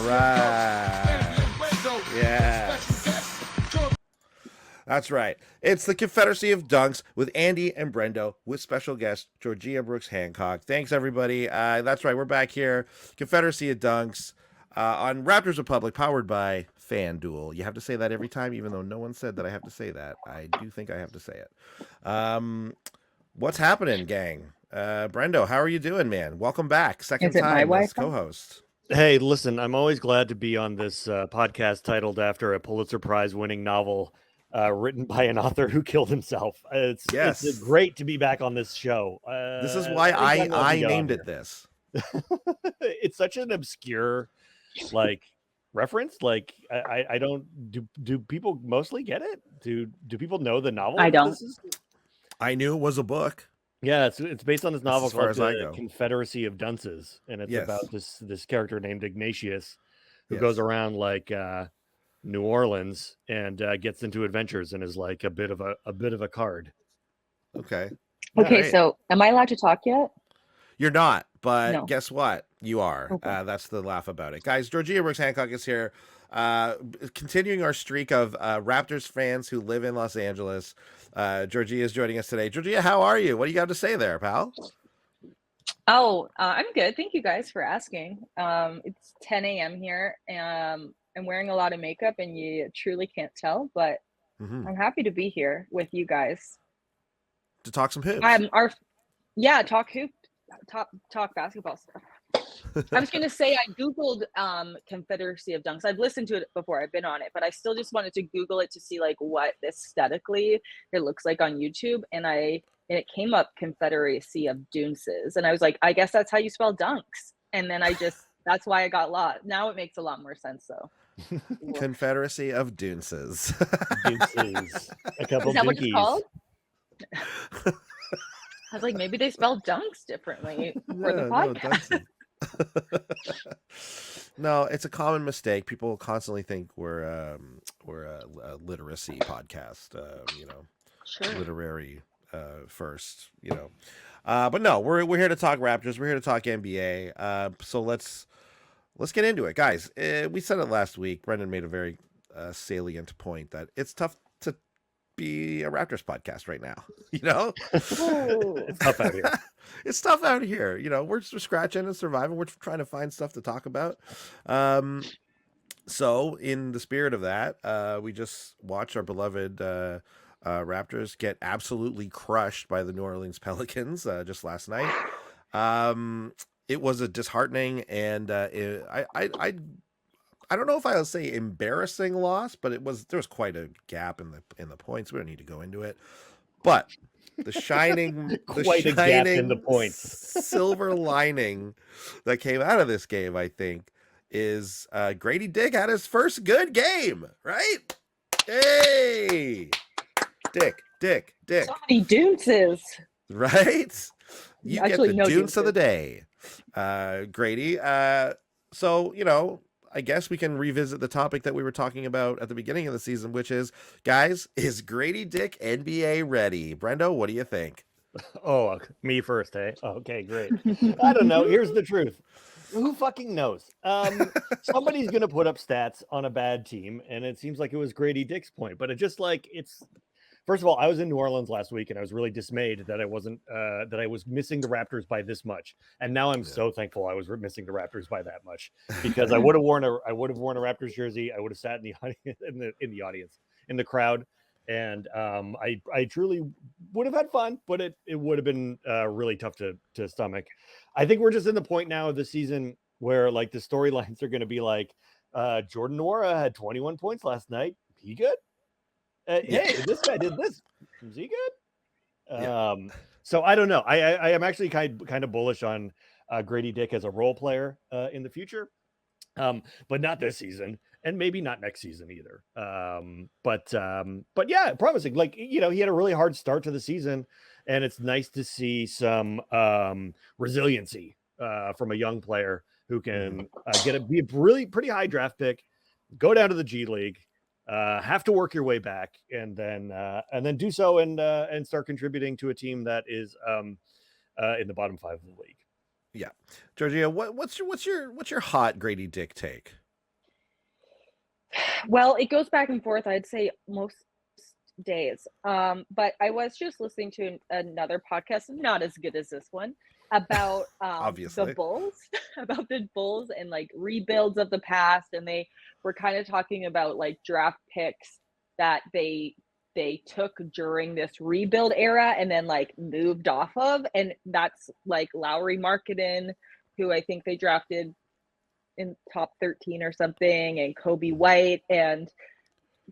All right. Yes. That's right. It's the Confederacy of Dunks with Andy and Brendo with special guest Georgea Brooks-Hancock. Thanks, everybody. That's right. We're back here. Confederacy of Dunks on Raptors Republic, powered by FanDuel. You have to say that every time, even though no one said that I have to say that. I do think I have to say it. What's happening, gang? Brendo, how are you doing, man? Welcome back. Second time as co-host. Hey, listen, I'm always glad to be on this podcast titled after a Pulitzer Prize winning novel written by an author who killed himself. It's great to be back on this show. This is why I named it this. It's such an obscure reference. I don't do people mostly get it? Do people know the novel? I don't. I knew it was a book. Yeah, it's based on this novel called The Confederacy of Dunces, and it's about this character named Ignatius who goes around New Orleans and gets into adventures and is like a bit of a card. Okay. Okay, so am I allowed to talk yet? You're not, but guess what? You are. Okay. That's the laugh about it. Guys, Georgea Brooks-Hancock is here. Continuing our streak of Raptors fans who live in Los Angeles. Georgea is joining us today. Georgea, how are you? What do you got to say there, pal? Oh, I'm good. Thank you guys for asking. It's 10 a.m. here. I'm wearing a lot of makeup and you truly can't tell, but I'm happy to be here with you guys. To talk some hoops. Talk hoop, talk basketball stuff. I was going to say I Googled Confederacy of Dunks. I've listened to it before. I've been on it, but I still just wanted to Google it to see what aesthetically it looks like on YouTube. And it came up Confederacy of Dunces. And I was like, I guess that's how you spell dunks. And then that's why I got lost. Now it makes a lot more sense though. Confederacy of Dunces. Dunces. A couple Is that dinkies. what it's called? I was like, maybe they spell dunks differently for the podcast. No, it's a common mistake. People constantly think we're a literacy podcast, literary first, but no, we're here to talk Raptors. We're here to talk NBA. So let's get into it, guys. We said it last week. Brendan made a very salient point that it's tough to be a Raptors podcast right now. It's tough out here. It's tough out here. We're scratching and surviving. We're trying to find stuff to talk about. So in the spirit of that, we just watched our beloved Raptors get absolutely crushed by the New Orleans Pelicans just last night. It was a disheartening and I don't know if I'll say embarrassing loss, but there was quite a gap in the points. We don't need to go into it, but the shining gap in the points. Silver lining that came out of this game, I think, is Gradey Dick had his first good game, right? Hey, Dick. So many dunces, right? You get the dunce of the day, Gradey. So I guess we can revisit the topic that we were talking about at the beginning of the season, which is, guys, is Gradey Dick NBA ready? Brendo, what do you think? Oh, me first, eh? Okay, great. I don't know. Here's the truth. Who fucking knows? Somebody's going to put up stats on a bad team, and it seems like it was Gradey Dick's point, but it's first of all, I was in New Orleans last week and I was really dismayed that I was missing the Raptors by this much. And now I'm so thankful I was missing the Raptors by that much, because I would have worn a Raptors jersey. I would have sat in the audience, in the crowd. And I truly would have had fun, but it would have been really tough to stomach. I think we're just in the point now of the season where the storylines are going to be Jordan Nwora had 21 points last night. He good? Hey, this guy did this. Is he good? So I don't know. I am actually kind of bullish on Gradey Dick as a role player in the future, but not this season, and maybe not next season either. But yeah, promising. He had a really hard start to the season, and it's nice to see some resiliency from a young player who can be a really pretty high draft pick, go down to the G League. Have to work your way back and then do so and start contributing to a team that is in the bottom 5 of the league. Yeah, Georgea, what's your hot Gradey Dick take? Well, it goes back and forth. I'd say most days. But I was just listening to another podcast, not as good as this one, about the Obviously. Bulls, about the Bulls and like rebuilds of the past, and they were kind of talking about like draft picks that they took during this rebuild era and then like moved off of, and that's like Lowry Markkanen, who I think they drafted in top 13 or something, and Kobe White, and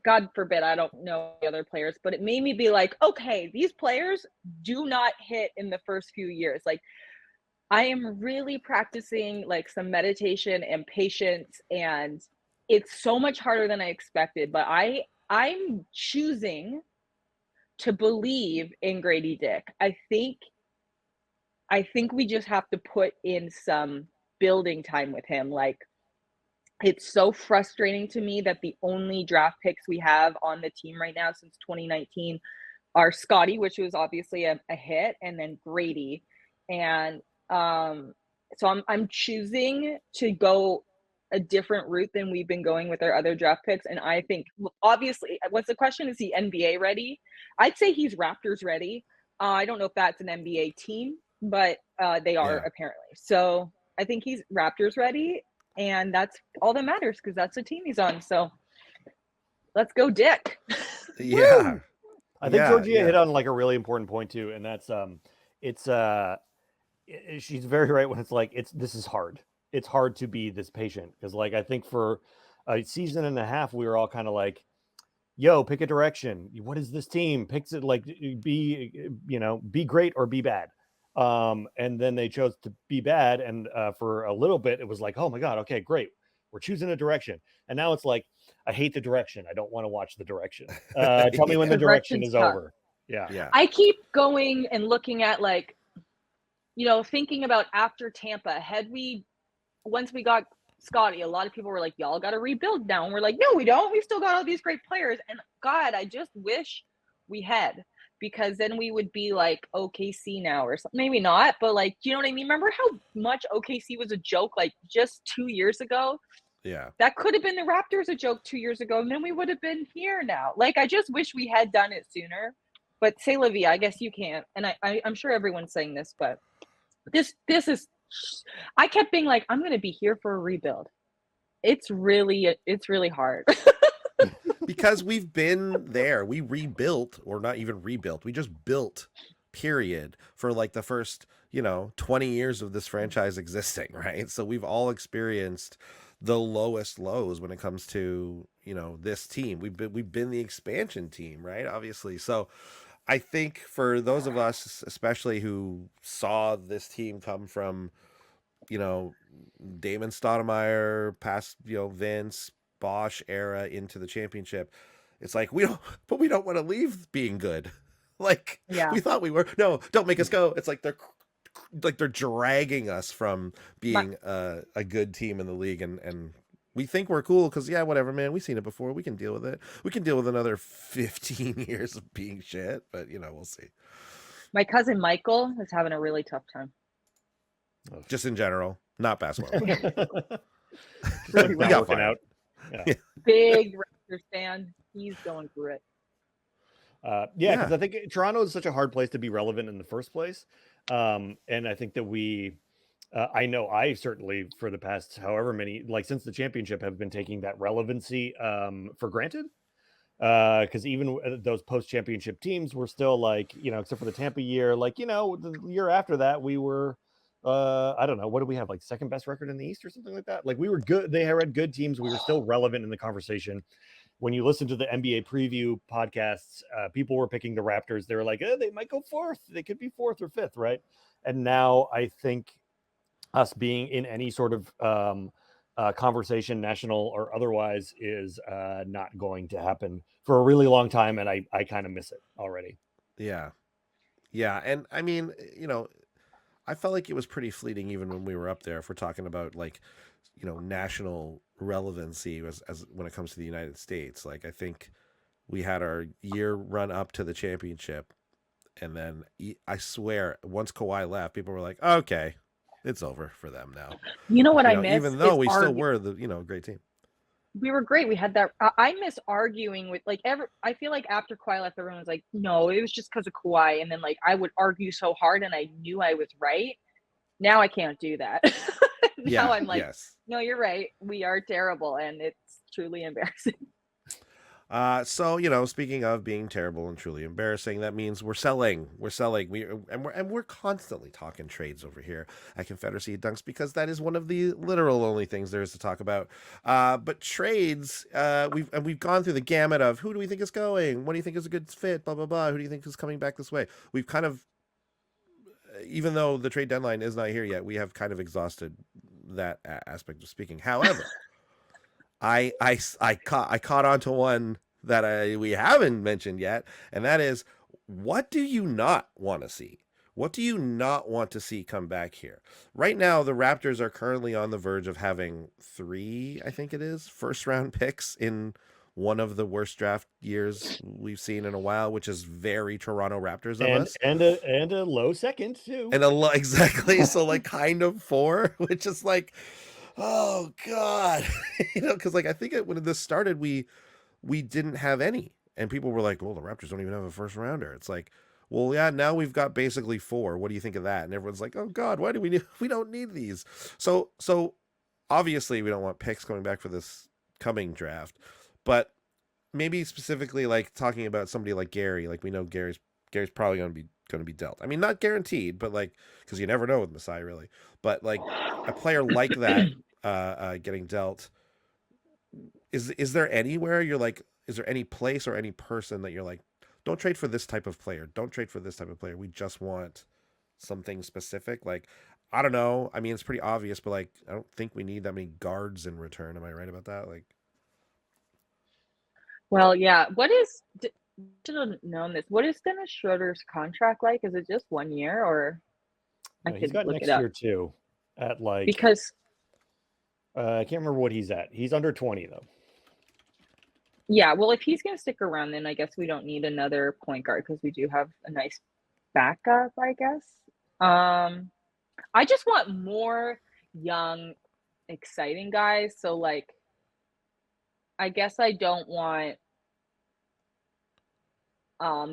God forbid, I don't know the other players, but it made me be like, okay, these players do not hit in the first few years. Like, I am really practicing like some meditation and patience, and it's so much harder than I expected. But I'm choosing to believe in Grady Dick. I think we just have to put in some building time with him. Like, it's so frustrating to me that the only draft picks we have on the team right now since 2019 are Scotty, which was obviously a hit, and then Gradey. And so I'm choosing to go a different route than we've been going with our other draft picks. And I think obviously, what's the question? Is he NBA ready? I'd say he's Raptors ready. I don't know if that's an NBA team, but they are apparently. So I think he's Raptors ready, and that's all that matters because that's the team he's on. So let's go, Dick. Yeah. I think Georgea hit on like a really important point too, and that's she's very right when it's like this is hard. It's hard to be this patient because like I think for a season and a half we were all kind of like, yo, pick a direction. What is this team? Picks it like be great or be bad. And then they chose to be bad, and for a little bit it was like, oh my god, okay, great, we're choosing a direction. And now it's like, I hate the direction, I don't want to watch the direction. Tell me when the direction is tough. over. Yeah. I keep going and looking at like, thinking about after Tampa, once we got Scotty, a lot of people were like, y'all got to rebuild now, and we're like, no, we don't, we still got all these great players. And God, I just wish we had, because then we would be like OKC now or something. Maybe not, but like, you know what I mean? Remember how much OKC was a joke like just 2 years ago? Yeah. That could have been the Raptors a joke 2 years ago, and then we would have been here now. Like, I just wish we had done it sooner. But say, Livia, I guess you can't. And I'm sure everyone's saying this, but this is, I kept being like, I'm going to be here for a rebuild. It's really hard. Because we've been there. We rebuilt, or not even rebuilt. We just built, period, for like the first, 20 years of this franchise existing, right? So we've all experienced the lowest lows when it comes to, this team. We've been the expansion team, right? Obviously. So I think for those of us, especially who saw this team come from, Damon Stoudemire, past, Vince, Bosch era into the championship, it's like we don't want to leave being good. Like, we thought we were. No, don't make us go. It's like they're dragging us from being a good team in the league, and we think we're cool because whatever, man, we've seen it before. We can deal with it. We can deal with another 15 years of being shit, but we'll see. My cousin Michael is having a really tough time. Just in general, not basketball. We got working out. Yeah. Big Raptors fan. He's going through it. Because I think Toronto is such a hard place to be relevant in the first place. And I think that I know I certainly for the past however many, like since the championship, have been taking that relevancy for granted. Because even those post-championship teams were still like, except for the Tampa year, like, the year after that, we were, I don't know, what do we have, like second best record in the East or something like that? Like we were good. They had good teams. We were still relevant in the conversation. When you listen to the NBA preview podcasts, people were picking the Raptors. They were like, they might go fourth. They could be fourth or fifth, right? And now I think us being in any sort of conversation, national or otherwise, is not going to happen for a really long time. And I kind of miss it already. Yeah. And I mean, I felt like it was pretty fleeting even when we were up there, if we're talking about like, national relevancy as when it comes to the United States. Like, I think we had our year run up to the championship, and then I swear once Kawhi left, people were like, okay, it's over for them now. You know what I miss? Even though we still were the, great team. we were great. We had that. I miss arguing with like I feel like after Kawhi left, everyone was like, no, it was just because of Kawhi. And then like I would argue so hard, and I knew I was right. Now I can't do that. Now I'm like, no, you're right. We are terrible, and it's truly embarrassing. So speaking of being terrible and truly embarrassing, that means we're selling. We're constantly talking trades over here at Confederacy Dunks because that is one of the literal only things there is to talk about. But trades, we've gone through the gamut of who do we think is going, what do you think is a good fit, blah blah blah. Who do you think is coming back this way? We've kind of, even though the trade deadline is not here yet, we have kind of exhausted that aspect of speaking. However. I caught on to one that we haven't mentioned yet, and that is, what do you not want to see? What do you not want to see come back here? Right now, the Raptors are currently on the verge of having 3, I think it is, first-round picks in one of the worst draft years we've seen in a while, which is very Toronto Raptors of us. And a low second, too. And exactly, so like kind of 4, which is like... Oh God, because like I think when this started, we didn't have any, and people were like, "Well, the Raptors don't even have a first rounder." It's like, well, yeah, now we've got basically 4. What do you think of that? And everyone's like, "Oh God, why do we need? We don't need these." So obviously we don't want picks coming back for this coming draft, but maybe specifically like talking about somebody like Gary, like we know Gary's probably going to be dealt. I mean, not guaranteed, but like because you never know with Masai really, but like a player like that. Getting dealt, is there anywhere you're like, is there any place or any person that you're like, don't trade for this type of player, don't trade for this type of player, we just want something specific? Like, I don't know, I mean, it's pretty obvious, but like I don't think we need that many guards in return. Am I right about that? Like, well, yeah, should have known this. What is Dennis Schroeder's contract like? Is it just 1 year, or no, he's got next year too at like, because I can't remember what he's at. He's under 20 though. Yeah, well, if he's going to stick around, then I guess we don't need another point guard because we do have a nice backup, I guess. I just want more young, exciting guys. So like, I guess I don't want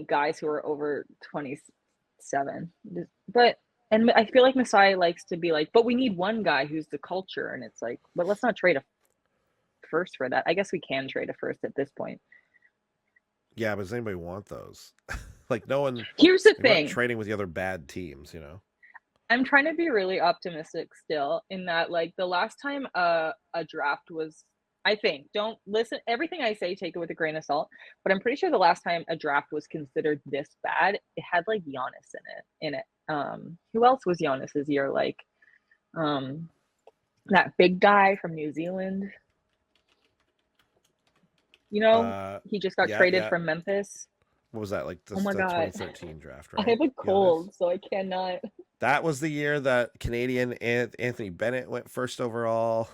guys who are over 27. And I feel like Masai likes to be like, but we need one guy who's the culture. And it's like, but let's not trade a first for that. I guess we can trade a first at this point. Yeah, but does anybody want those? Like no one. Here's the thing. Trading with the other bad teams, I'm trying to be really optimistic still in that like the last time a draft was, I think, don't listen, everything I say, take it with a grain of salt, but I'm pretty sure the last time a draft was considered this bad, it had like Giannis in it. Who else was Giannis's year? Like, that big guy from New Zealand. He just got traded from Memphis. What was that like? Oh my God. 2013 draft, right? I have a cold, so I cannot. That was the year that Canadian Anthony Bennett went first overall.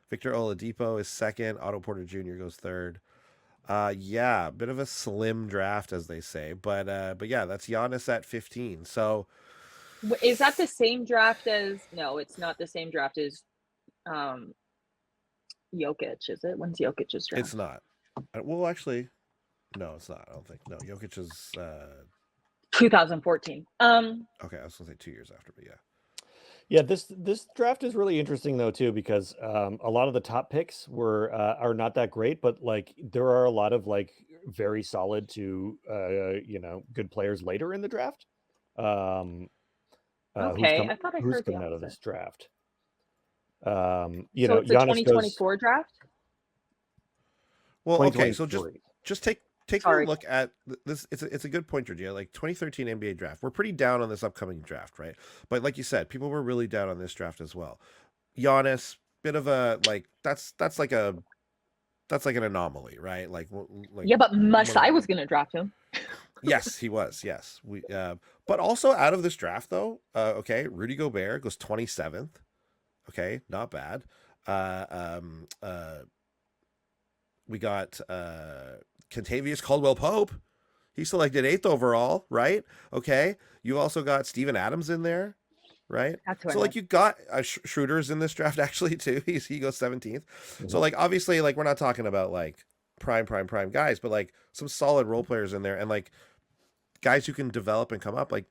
Victor Oladipo is second. Otto Porter Jr. goes third. Yeah, bit of a slim draft, as they say, but yeah, that's Giannis at 15. So, is that the same draft as? No, it's not the same draft as Jokic, is it? When's Jokic's draft? It's not. Well, actually, no, it's not. I don't think. No, Jokic is 2014. Okay, I was gonna say 2 years after, but yeah. Yeah, this draft is really interesting though too, because a lot of the top picks are not that great, but like there are a lot of like very solid to good players later in the draft. Okay, I thought I who's heard coming out of this draft. So it's a 2024 draft. Well, okay, so just take a look at this. It's a good point, Georgea. Like 2013 NBA draft, we're pretty down on this upcoming draft, right? But like you said, people were really down on this draft as well. Giannis, bit of a like that's like an anomaly, right? Like yeah, but Masai was going to draft him. Yes, he was. Yes, but also out of this draft though, okay, Rudy Gobert goes 27th. Okay, not bad. We got Kentavious Caldwell-Pope. He's selected 8th overall, right? Okay. You also got Steven Adams in there. right? That's who So I like meant. you got Schroeder's in this draft actually too. He goes 17th. So like obviously like we're not talking about like prime guys, but like some solid role players in there and like guys who can develop and come up. Like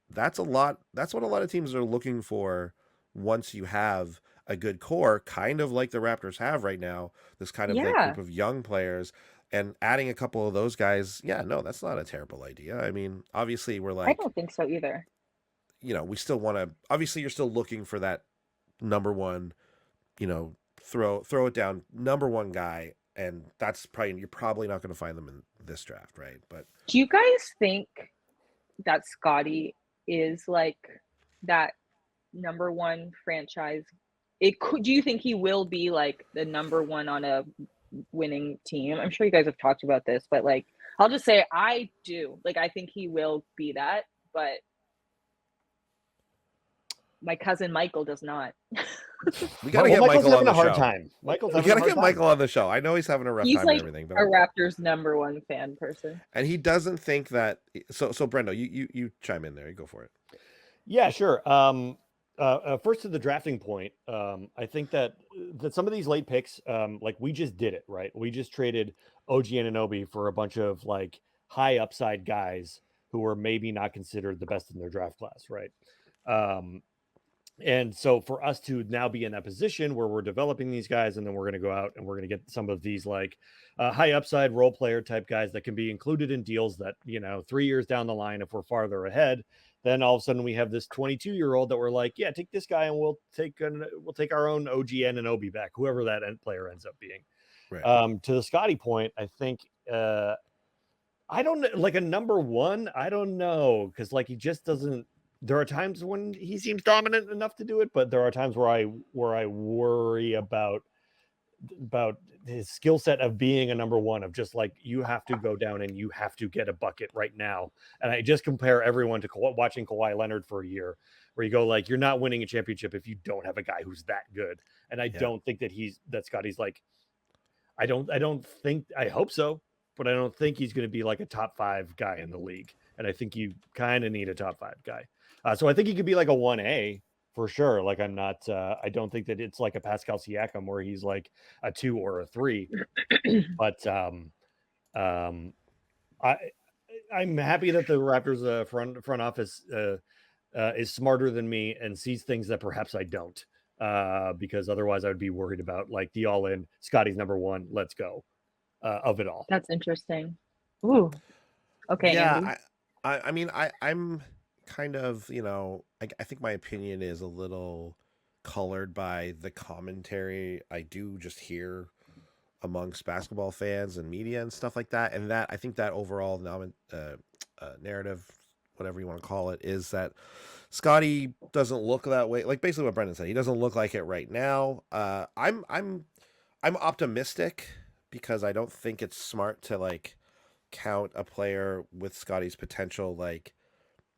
that's a lot. That's what a lot of teams are looking for once you have a good core, kind of like the Raptors have right now. This kind of like Yeah. group of young players. And adding a couple of those guys, yeah, no, that's not a terrible idea. I mean, obviously we're I like, don't think so either. you know, we still want to. Obviously, you're still looking for that number one. You know, throw it down, number one guy, and that's probably you're probably not going to find them in this draft, right? But Do you guys think that Scotty is like that number one franchise? Do you think he will be like the number one on a winning team? I'm sure you guys have talked about this, but like I'll just say I do. Like I think he will be that, but my cousin Michael does not. we got to get Michael's Michael on having the a hard show. time. Michael's We having got a to hard get time. Michael on the show. I know he's having a rough He's time like and everything, but a Raptors number one fan person. and he doesn't think that. So Brendo, you chime in there. You go for it. Yeah, sure. First to the drafting point, I think that some of these late picks, like we just did it, right? We just traded OG Anunoby for a bunch of like high upside guys who were maybe not considered the best in their draft class, right? And so for us to now be in that position where we're developing these guys, and then we're going to go out and we're going to get some of these like high upside role player type guys that can be included in deals that, you know, 3 years down the line, if we're farther ahead, then all of a sudden we have this 22-year-old that we're like, yeah, take this guy and we'll take our own OG Anunoby back, whoever that end player ends up being. Right. To the Scotty point, I think I don't know, like a number one, I don't know, because like he just doesn't. There are times when he seems dominant enough to do it, but there are times where I worry about his skill set of being a number one, of just like you have to go down and you have to get a bucket right now. And I just compare everyone to watching Kawhi Leonard for a year, where you go like you're not winning a championship if you don't have a guy who's that good. And I don't think that Scotty's like. I hope so, but I don't think he's going to be like a top 5 guy in the league. And I think you kind of need a top 5 guy. So I think he could be like a 1A for sure. Like I'm not, I don't think that it's like a Pascal Siakam where he's like a 2 or a 3, but I'm happy that the Raptors front office is smarter than me and sees things that perhaps I don't. Because otherwise I would be worried about like the all-in Scotty's number one, let's go of it all. That's interesting. Ooh. Okay, Yeah, Andy. I mean, I'm kind of, you know, I think my opinion is a little colored by the commentary I do just hear amongst basketball fans and media and stuff like that. And that I think that overall narrative, whatever you want to call it, is that Scotty doesn't look that way. Like basically what Brendan said, he doesn't look like it right now. I'm optimistic because I don't think it's smart to like count a player with Scotty's potential like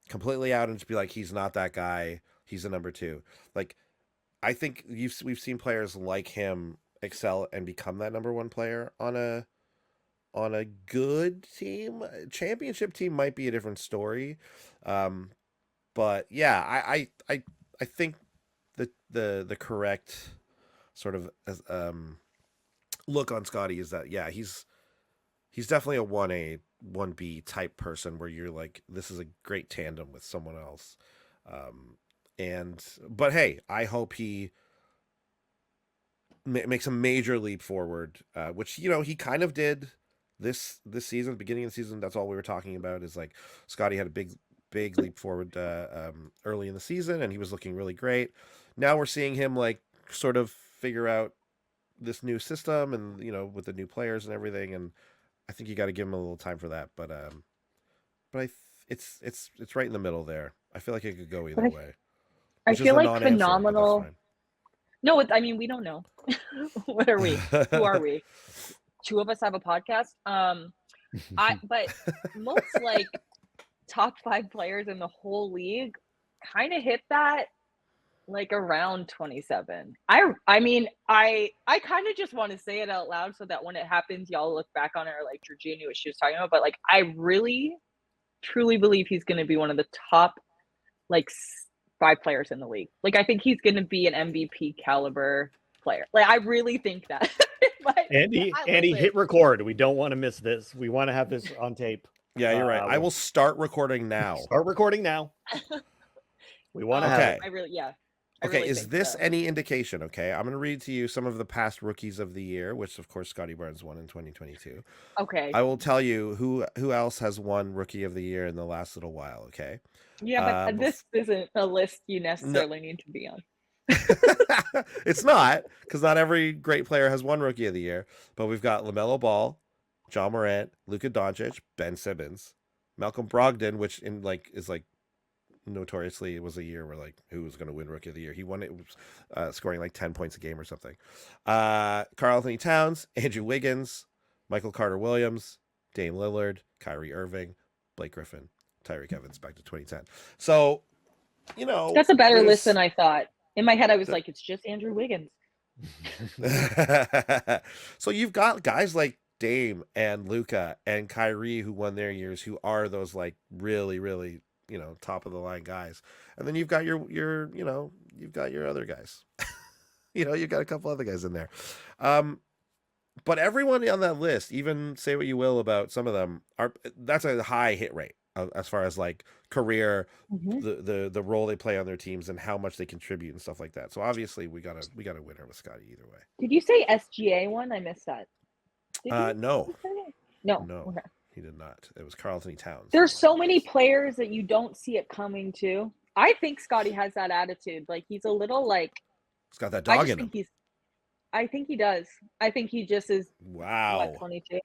completely out and just be like he's not that guy. He's a number 2. Like I think we've seen players like him excel and become that number 1 player on a good team. Championship team might be a different story. But yeah, I think the correct sort of look on Scotty is that yeah, he's definitely a 1A 1B type person where you're like this is a great tandem with someone else. But hey, I hope he makes a major leap forward, which you know he kind of did this season, beginning of the season. That's all we were talking about is like Scotty had a big leap forward early in the season, and he was looking really great. Now we're seeing him like sort of figure out this new system, and you know with the new players and everything. And I think you got to give him a little time for that. But it's right in the middle there. I feel like it could go either way. I feel like phenomenal. No, I mean we don't know. What are we? Who are we? 2 of us have a podcast. But most like top 5 players in the whole league kind of hit that like around 27. I mean I kind of just want to say it out loud so that when it happens y'all look back on it or like Georgea knew what she was talking about, but like I really truly believe he's going to be one of the top like 5 players in the league. Like, I think he's going to be an MVP caliber player. Like, I really think that. But Andy, hit record. We don't want to miss this. We want to have this on tape. Yeah, you're right. I will start recording now. Start recording now. We want to have it. I really, yeah. Okay, is this any indication? Okay, I'm going to read to you some of the past rookies of the year, which of course Scotty Barnes won in 2022. Okay. I will tell you who else has won rookie of the year in the last little while. Okay. Yeah, but this isn't a list you necessarily need to be on. It's not, because not every great player has won rookie of the year. But we've got LaMelo Ball, John Morant, Luka Doncic, Ben Simmons, Malcolm Brogdon, which is notoriously it was a year where who was going to win rookie of the year. He won it, scoring 10 points a game or something. Karl Anthony Towns, Andrew Wiggins, Michael Carter Williams, Dame Lillard, Kyrie Irving, Blake Griffin, Tyreek Evans back to 2010. So, that's a better list than I thought. In my head, I was like, it's just Andrew Wiggins. So you've got guys like Dame and Luka and Kyrie who won their years, who are those really, really, top of the line guys. And then you've got your you've got your other guys. You've got a couple other guys in there. But everyone on that list, even say what you will about some of them, that's a high hit rate as far as career, the role they play on their teams and how much they contribute and stuff like that. So obviously we got a winner with Scotty either way. Did you say SGA one? I missed that. No. Okay. He did not. It was Karl Anthony Towns. There's so many players that you don't see it coming to. I think Scotty has that attitude. He's a little he's got that dog in him. I think he does. I think he just is. Wow. 22.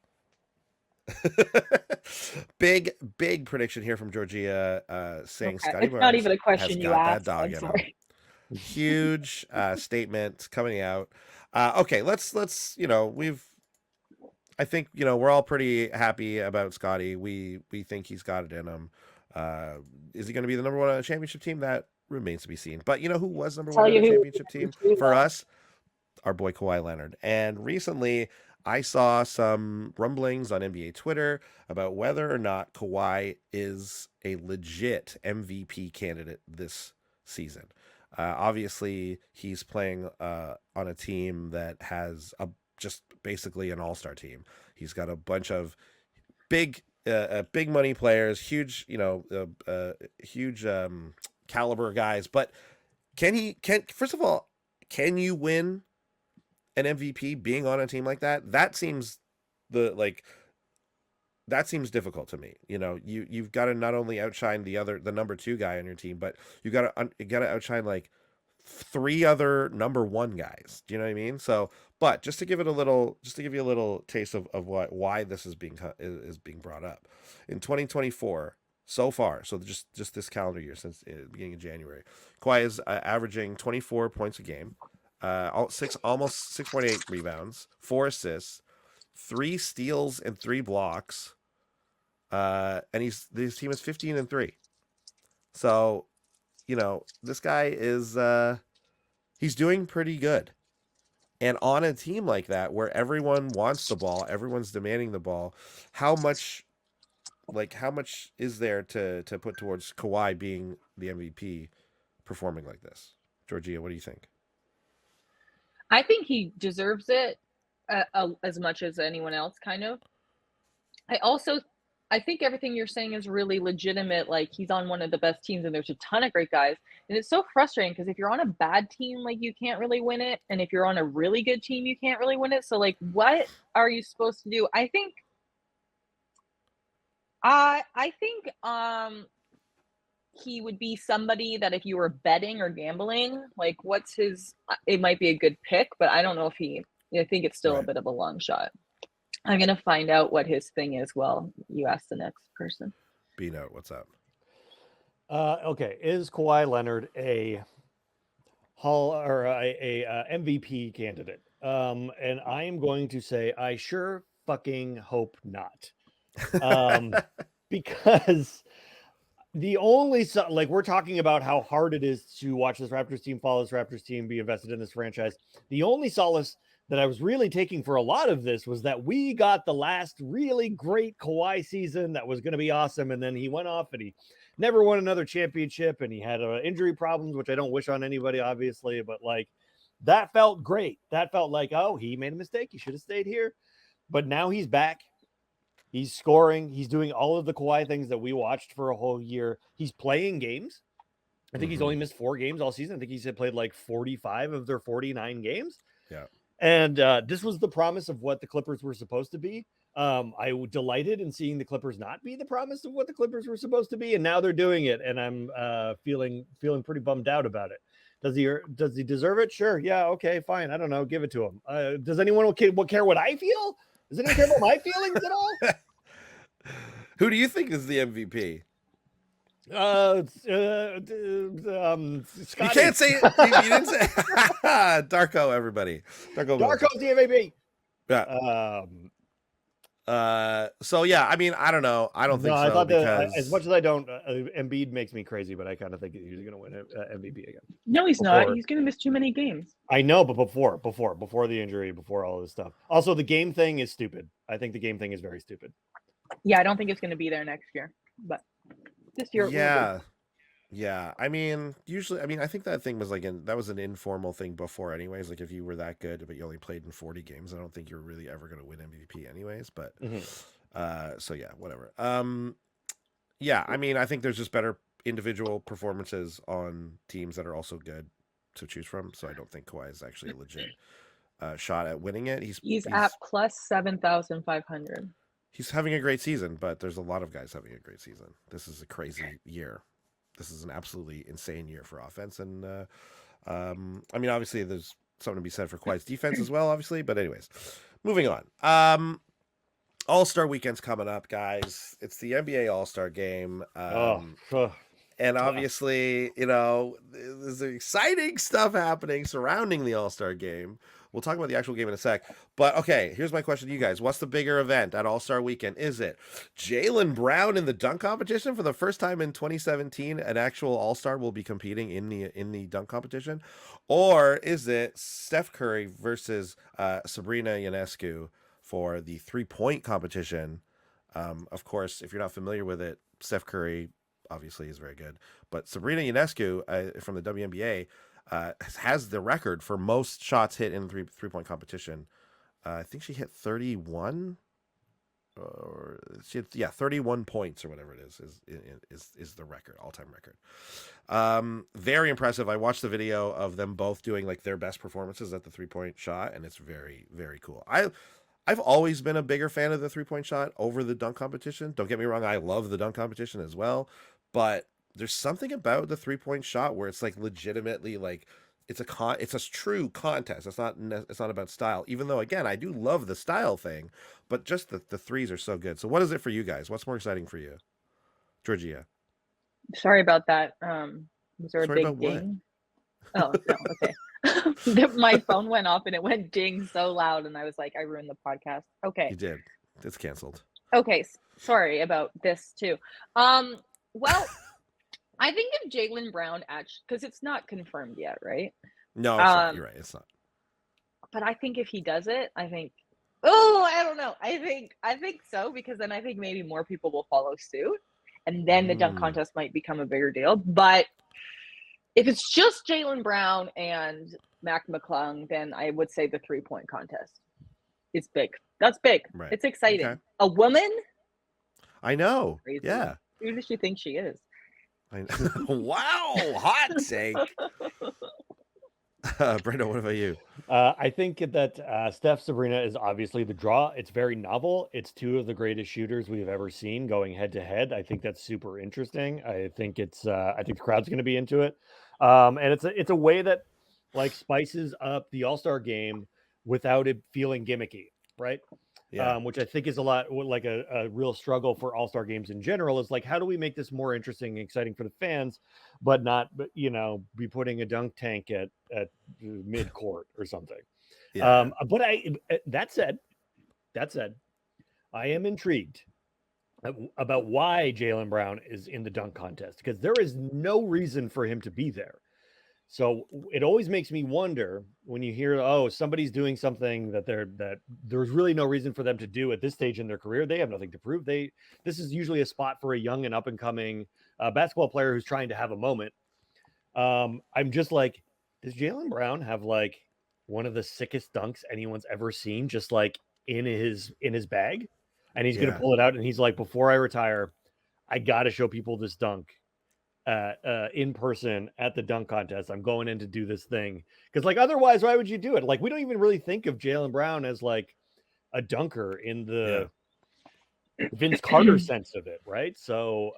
Big prediction here from Georgea, saying Scotty Barnes. It's not even a question you asked. That dog in him. Huge statement coming out. Okay, let's I think we're all pretty happy about Scotty. We think he's got it in him. Is he going to be the number one on a championship team? That remains to be seen. But who was number one on a championship team for us? Our boy Kawhi Leonard. And recently, I saw some rumblings on NBA Twitter about whether or not Kawhi is a legit MVP candidate this season. Obviously, he's playing on a team that has just basically an all-star team. He's got a bunch of big money players, huge caliber guys. But first of all, can you win an MVP being on a team like that? That seems difficult to me. You've got to not only outshine the number 2 guy on your team, but you got to outshine 3 other number 1 guys. Do you know what I mean? So, but just to give you a little taste of why this is being brought up in 2024 so far. So just this calendar year, since the beginning of January, Kawhi is averaging 24 points a game, almost 6.8 rebounds, 4 assists, 3 steals and 3 blocks. And his team is 15-3. So, this guy is he's doing pretty good. And on a team like that, where everyone wants the ball, everyone's demanding the ball, how much is there to put towards Kawhi being the MVP, performing like this? Georgea, what do you think? I think he deserves it as much as anyone else, kind of. I think everything you're saying is really legitimate. He's on one of the best teams and there's a ton of great guys. And it's so frustrating because if you're on a bad team, you can't really win it. And if you're on a really good team, you can't really win it. So what are you supposed to do? I think he would be somebody that if you were betting or gambling, it might be a good pick, but I don't know if I think it's still a bit of a long shot. I'm going to find out what his thing is while you ask the next person. B-Note, what's up? Okay. Is Kawhi Leonard a MVP candidate? And I am going to say, I sure fucking hope not. Because the only, we're talking about how hard it is to watch this Raptors team, follow this Raptors team, be invested in this franchise. The only solace that I was really taking for a lot of this was that we got the last really great Kawhi season that was going to be awesome. And then he went off and he never won another championship, and he had injury problems, which I don't wish on anybody, obviously, but like that felt great. That felt like, oh, he made a mistake. He should have stayed here. But now he's back. He's scoring. He's doing all of the Kawhi things that we watched for a whole year. He's playing games. I think he's only missed 4 games all season. I think he's played like 45 of their 49 games. Yeah. And this was the promise of what the Clippers were supposed to be. I was delighted in seeing the Clippers not be the promise of what the Clippers were supposed to be, and now they're doing it, and I'm feeling pretty bummed out about it. Does he deserve it? Sure. Yeah. Okay. Fine. I don't know. Give it to him. Does anyone care what I feel? Does anyone care about my feelings at all? Who do you think is the MVP? Scotty. You can't say it. You didn't say Darko. Everybody. Darko's the MVP. Yeah. So yeah, I mean, I don't know. I don't think so. I thought because... as much as I don't, Embiid makes me crazy, but I kind of think he's going to win MVP again. No, he's not. He's going to miss too many games. I know, but before the injury, before all this stuff. Also, the game thing is stupid. I think the game thing is very stupid. Yeah, I don't think it's going to be there next year, but this year. Yeah. I mean, usually, I think that thing was that was an informal thing before, anyways. Like if you were that good, but you only played in 40 games, I don't think you're really ever going to win MVP, anyways. But so yeah, whatever. Yeah, I mean, I think there's just better individual performances on teams that are also good to choose from. So I don't think Kawhi is actually a legit shot at winning it. He's at plus 7,500. He's having a great season, but there's a lot of guys having a great season. This is a crazy year. This is an absolutely insane year for offense. And, I mean, obviously there's something to be said for Kawhi's defense as well, obviously. But anyways, moving on. All-Star weekend's coming up, guys. It's the NBA All-Star game. And obviously, there's exciting stuff happening surrounding the All-Star game. We'll talk about the actual game in a sec. But, okay, here's my question to you guys. What's the bigger event at All-Star Weekend? Is it Jaylen Brown in the dunk competition? For the first time in 2017, an actual All-Star will be competing in the dunk competition? Or is it Steph Curry versus Sabrina Ionescu for the three-point competition? Of course, if you're not familiar with it, Steph Curry obviously is very good. But Sabrina Ionescu from the WNBA has the record for most shots hit in three-point competition. I think she hit 31, or she had 31 points or whatever it is the record, all-time record. Very impressive. I watched the video of them both doing like their best performances at the three-point shot, and it's very, very cool. I've always been a bigger fan of the three-point shot over the dunk competition. Don't get me wrong, I love the dunk competition as well, but there's something about the three-point shot where it's like legitimately like it's a true contest. It's not about style, even though again I do love the style thing, but just the threes are so good. So what is it for you guys? What's more exciting for you, Georgea? Sorry about that. Was there a big ding? Oh no, okay. My phone went off and it went ding so loud, and I was like, I ruined the podcast. Okay, you did. It's canceled. Okay, sorry about this too. Well. I think if Jaylen Brown actually, because it's not confirmed yet, right? No, it's not. You're right. It's not. But I think if he does it, I don't know. I think so, because then I think maybe more people will follow suit, and then the dunk contest might become a bigger deal. But if it's just Jaylen Brown and Mac McClung, then I would say the three-point contest is big. That's big. Right. It's exciting. Okay. A woman? I know. Crazy. Yeah. Who does she think she is? Wow, hot take. Brendo, what about you? I think that Steph Sabrina is obviously the draw. It's very novel. It's two of the greatest shooters we've ever seen going head to head. I think that's super interesting. I think the crowd's going to be into it. And it's a way that like spices up the All-Star game without it feeling gimmicky, right? Yeah. Which I think is a lot like a real struggle for All-Star games in general, is like, how do we make this more interesting and exciting for the fans, but not, be putting a dunk tank at mid court or something. Yeah. But that said, I am intrigued about why Jaylen Brown is in the dunk contest, because there is no reason for him to be there. So it always makes me wonder when you hear, oh, somebody's doing something that there's really no reason for them to do at this stage in their career. They have nothing to prove. This is usually a spot for a young and up and coming basketball player who's trying to have a moment. I'm just like, does Jaylen Brown have like one of the sickest dunks anyone's ever seen, just like in his bag? And he's going to pull it out and he's like, before I retire, I got to show people this dunk in person at the dunk contest. I'm going in to do this thing. Because like, otherwise, why would you do it? Like, we don't even really think of Jaylen Brown as like a dunker in the Vince Carter sense of it, right? So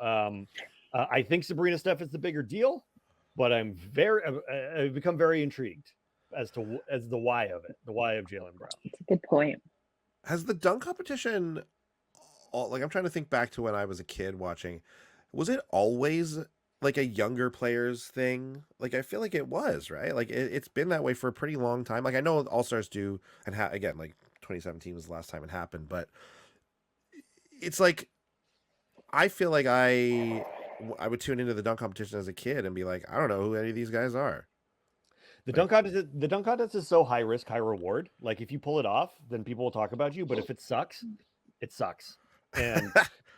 I think Sabrina Steph is the bigger deal, but I've become very intrigued as the why of it, the why of Jaylen Brown. That's a good point. Has the dunk competition, like, I'm trying to think back to when I was a kid watching, was it always like a younger players thing? Like, I feel like it was, right? Like, it's been that way for a pretty long time. Like, I know All-Stars do, and again, like 2017 was the last time it happened, but it's like, I feel like I would tune into the dunk competition as a kid and be like, I don't know who any of these guys are. The dunk contest is so high risk, high reward. Like, if you pull it off, then people will talk about you. But if it sucks, it sucks. And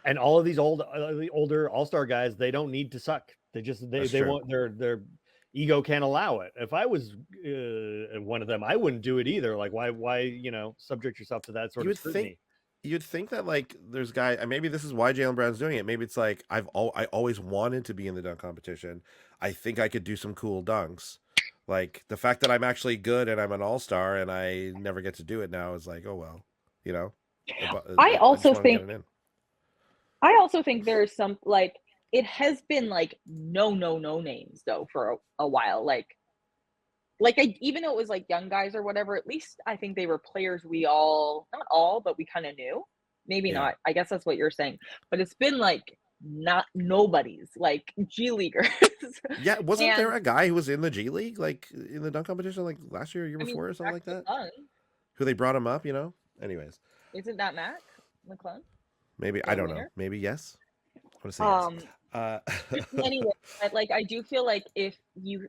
and all of these older all-star guys, they don't need to suck. They want their ego can't allow it. If I was one of them, I wouldn't do it either. Like, why subject yourself to that sort of scrutiny? You'd think that, like, there's guys, and maybe this is why Jaylen Brown's doing it. Maybe it's like, I always wanted to be in the dunk competition. I think I could do some cool dunks. Like, the fact that I'm actually good and I'm an all-star and I never get to do it now is like, oh well, I also think there's some, like, it has been like no names though for a while. Like even though it was like young guys or whatever, at least I think they were players we all, not all, but we kind of knew. Maybe not. I guess that's what you're saying. But it's been like not nobody's, like G Leaguers. Yeah, wasn't there a guy who was in the G League, like in the dunk competition, like last year or year before or something like that? Who they brought him up, Anyways. Isn't that Mac McClung? Maybe, I don't know. Maybe yes. I want to say yes. Anyway, like, I do feel like if you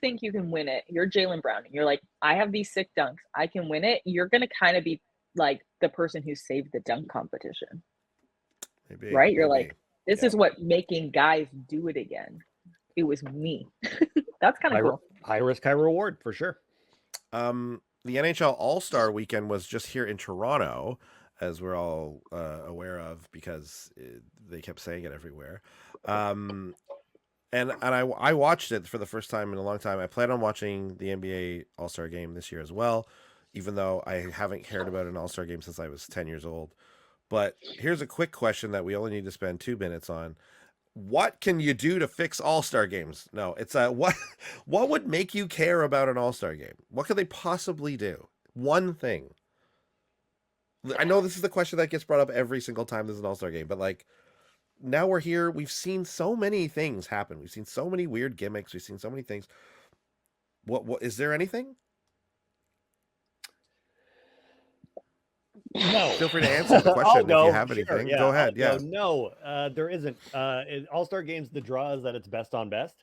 think you can win it, you're Jaylen Brown and you're like, I have these sick dunks, I can win it, you're gonna kind of be like the person who saved the dunk competition. Maybe, right? You're like, this is what making guys do it again. It was me. That's kind of cool. High risk, high reward for sure. The NHL All-Star Weekend was just here in Toronto, as we're all aware of, because they kept saying it everywhere. And I watched it for the first time in a long time. I plan on watching the NBA All-Star Game this year as well, even though I haven't cared about an All-Star Game since I was 10 years old. But here's a quick question that we only need to spend 2 minutes on. What can you do to fix All-Star games? No, it's what would make you care about an All-Star game? What could they possibly do? One thing. I know this is the question that gets brought up every single time there's an All-Star game, but like, now we're here. We've seen so many things happen. We've seen so many weird gimmicks. We've seen so many things. What is there anything? No. Feel free to answer the question if you have anything. Yeah. Go ahead. No, there isn't. In All-Star games, the draw is that it's best on best.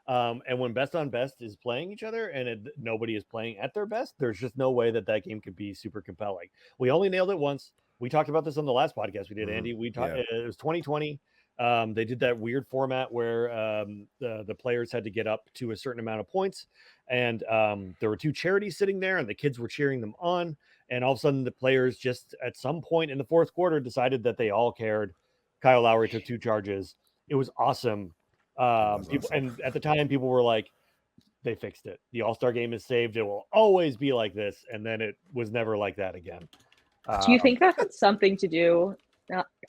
And when best on best is playing each other and nobody is playing at their best, there's just no way that game could be super compelling. We only nailed it once. We talked about this on the last podcast we did, Andy. We talked. It was 2020. They did that weird format where the players had to get up to a certain amount of points, and there were two charities sitting there, and the kids were cheering them on. And all of a sudden, the players just at some point in the fourth quarter decided that they all cared. Kyle Lowry took 2 charges. It was awesome. And at the time, people were like, they fixed it. The All-Star game is saved. It will always be like this. And then it was never like that again. Do you think that has something to do?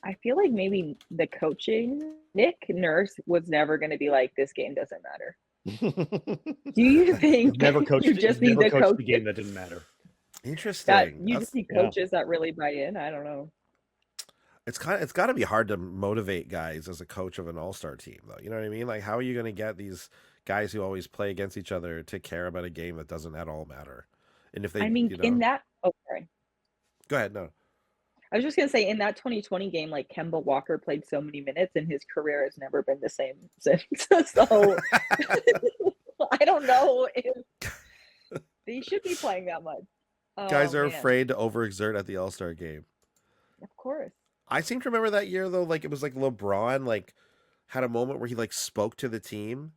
I feel like maybe the coaching, Nick Nurse was never going to be like, this game doesn't matter. Do you think never coached, you just need to coach the game that didn't matter? Interesting. You just need coaches that really buy in. I don't know. It's got to be hard to motivate guys as a coach of an all-star team, though. You know what I mean? Like, how are you going to get these guys who always play against each other to care about a game that doesn't at all matter? And if they, in that, sorry. Go ahead. No, I was just gonna say, in that 2020 game, like, Kemba Walker played so many minutes, and his career has never been the same since. So I don't know if they should be playing that much. Guys Oh, are man. afraid to overexert at the All-Star game. Of course. I seem to remember that year though, like it was like LeBron like had a moment where he like spoke to the team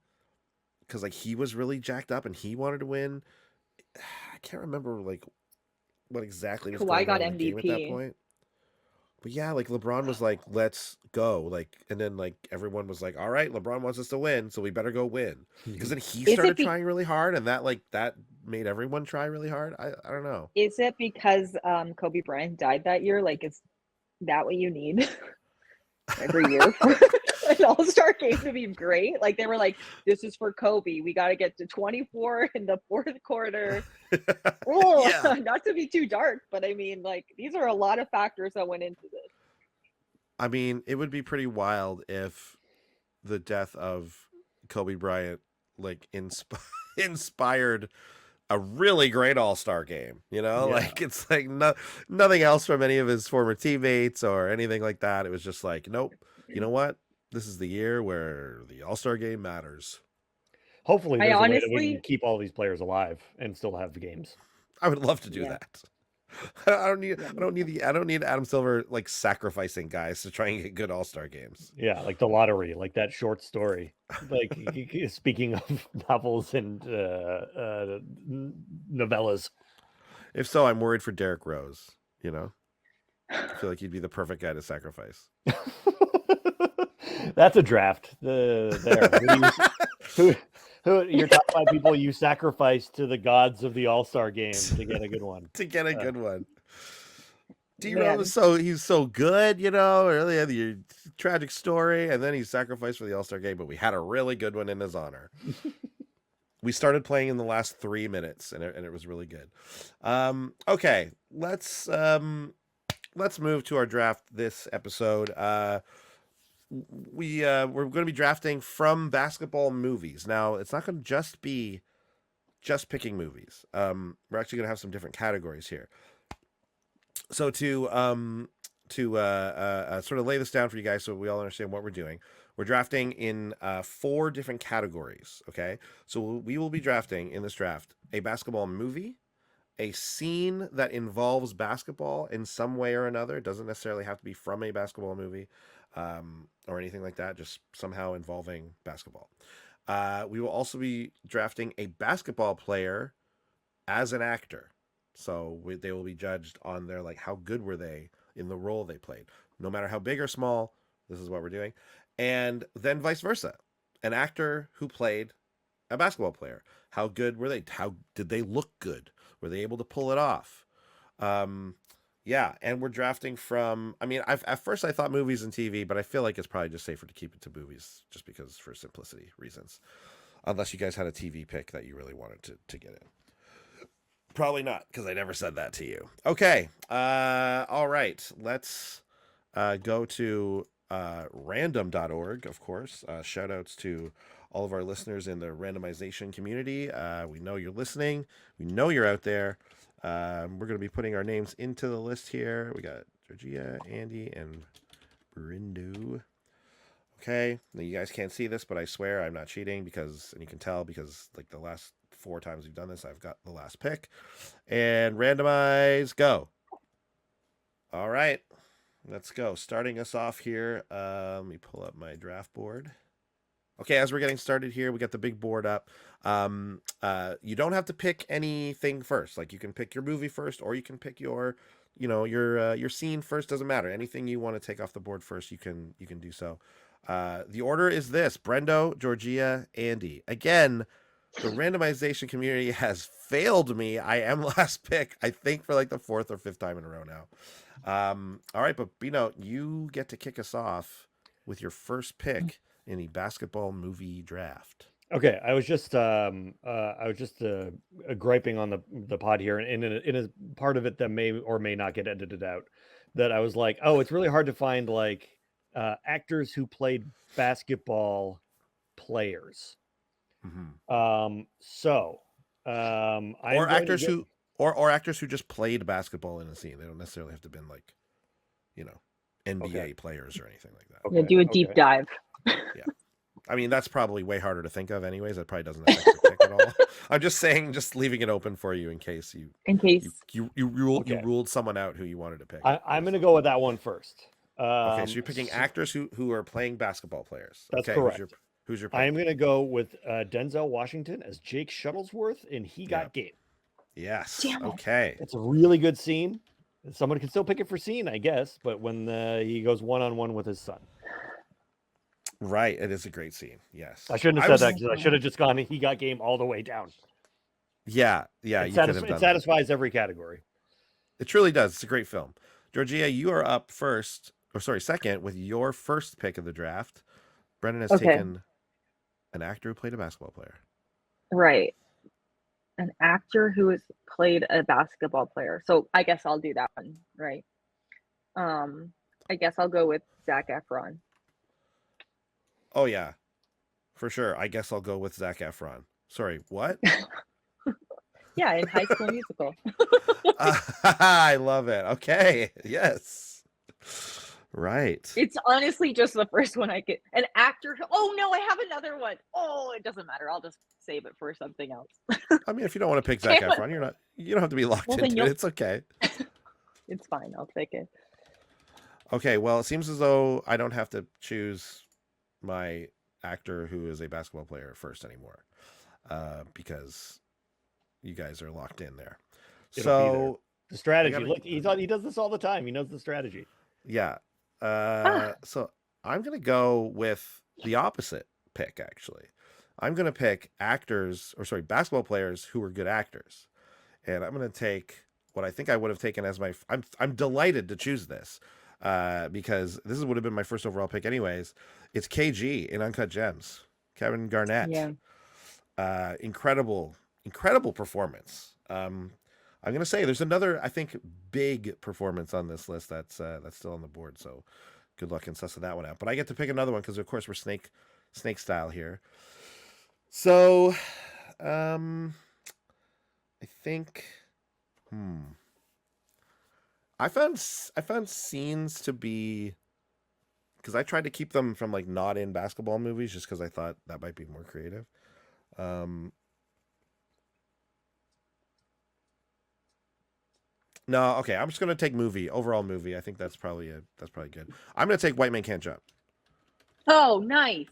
because like he was really jacked up and he wanted to win. I can't remember like what exactly was Kawhi going got on in the game at that MVP. point. But yeah, like LeBron was like, "Let's go!" Like, and then like everyone was like, "All right, LeBron wants us to win, so we better go win." Because then he Is it started be- trying really hard, and that made everyone try really hard. I don't know. Is it because Kobe Bryant died that year? Like, is that what you need every year for an All-Star game to be great? Like, they were like, "This is for Kobe. We got to get to 24 in the fourth quarter." Oh, Yeah. not to be too dark, but I mean, like, these are a lot of factors that went into this. I mean, it would be pretty wild if the death of Kobe Bryant like inspired a really great All-Star game. You know, Yeah. like it's like nothing else from any of his former teammates or anything like that. It was just like, nope. You know what? This is the year where the All-Star game matters. Hopefully, I there's a way that we honestly- can keep all these players alive and still have the games. I would love to do Yeah. that. I don't need Adam Silver like sacrificing guys to try and get good All-Star games. Yeah, like the lottery, like that short story. Like speaking of novels and novellas. If so, I'm worried for Derrick Rose, you know? I feel like he'd be the perfect guy to sacrifice. That's a draft. Who your top 5 people you sacrifice to the gods of the All-Star game to get a good one. To get a good one. D Man. Rose, he's so good, you know, really had the tragic story, and then he sacrificed for the All-Star game, but we had a really good one in his honor. We started playing in the last 3 minutes, and it was really good. Okay, let's move to our draft this episode. We're going to be drafting from basketball movies. Now, it's not going to just be picking movies. We're actually going to have some different categories here. So to sort of lay this down for you guys so we all understand what we're doing, we're drafting in 4 different categories, okay? So we will be drafting in this draft a basketball movie, a scene that involves basketball in some way or another. It doesn't necessarily have to be from a basketball movie or anything like that, just somehow involving basketball. We will also be drafting a basketball player as an actor. So they will be judged on their, like, how good were they in the role they played. No matter how big or small, this is what we're doing. And then vice versa. An actor who played a basketball player. How good were they? How did they look good? Were they able to pull it off? Yeah, and we're drafting from, I mean, at first I thought movies and TV, but I feel like it's probably just safer to keep it to movies just because for simplicity reasons. Unless you guys had a TV pick that you really wanted to get in. Probably not, because I never said that to you. Okay. All right. Let's go to random.org, of course. Shout outs to all of our listeners in the randomization community. We know you're listening. We know you're out there. We're going to be putting our names into the list here. We got Georgea, Andy, and Brendo. Okay. Now, you guys can't see this, but I swear I'm not cheating because, and you can tell because like the last 4 times we've done this, I've got the last pick. And randomize, go. All right, let's go. Starting us off here, let me pull up my draft board. Okay, as we're getting started here, we got the big board up. You don't have to pick anything first. Like you can pick your movie first, or you can pick your scene first. Doesn't matter. Anything you want to take off the board first, you can do so. The order is this: Brendo, Georgea, Andy. Again, the randomization community has failed me. I am last pick, I think, for like the 4th or 5th time in a row now. All right, but Bino, you get to kick us off with your first pick in the basketball movie draft. Okay, I was just griping on the pod here, and in a part of it that may or may not get edited out. That I was like, oh, it's really hard to find like actors who played basketball players. Mm-hmm. Or actors who just played basketball in a scene. They don't necessarily have to have been like, NBA players or anything like that. Yeah, do a deep dive. Yeah. I mean, that's probably way harder to think of anyways. That probably doesn't affect your pick at all. I'm just saying, just leaving it open for you in case you ruled someone out who you wanted to pick. I'm going to go with that one first. Okay, so you're picking actors who are playing basketball players. That's okay, correct. Who's your pick? I'm going to go with Denzel Washington as Jake Shuttlesworth in He Got Game. Yes. Damn it. Okay. It's a really good scene. Someone can still pick it for scene, I guess, but when he goes one-on-one with his son. Right, it is a great scene. Yes. I shouldn't have said that because I should have just gone He Got Game all the way down. Yeah, It satisfies every category. It truly does. It's a great film. Georgea, you are up second with your first pick of the draft. Brendan has taken an actor who played a basketball player. Right. An actor who has played a basketball player. So I guess I'll do that one, right? I guess I'll go with Zac Efron. Oh yeah, for sure. I guess I'll go with Zac Efron. Sorry, what? Yeah, in High School Musical. I love it. Okay, yes. Right. It's honestly just the first one I get. An actor. Oh no, I have another one. Oh, it doesn't matter. I'll just save it for something else. I mean, if you don't want to pick Zac Efron, you don't have to be locked into it. It's okay. It's fine. I'll take it. Okay, well, it seems as though I don't have to choose my actor who is a basketball player first anymore, because you guys are locked in there. So the strategy. Look, he does this all the time. He knows the strategy. Yeah. So I'm gonna go with the opposite pick. Actually, I'm gonna pick basketball players who are good actors, and I'm gonna take what I think I would have taken as my. I'm delighted to choose this, because this would have been my first overall pick anyways. It's KG in Uncut Gems, Kevin Garnett. Yeah. Incredible performance. I'm gonna say there's another, I think, big performance on this list that's still on the board. So good luck in sussing that one out. But I get to pick another one because of course we're snake style here. So I think I found scenes to be, because I tried to keep them from like not in basketball movies just because I thought that might be more creative. No, okay. I'm just gonna take overall movie. I think that's probably good. I'm gonna take White Man Can't Jump. Oh, nice.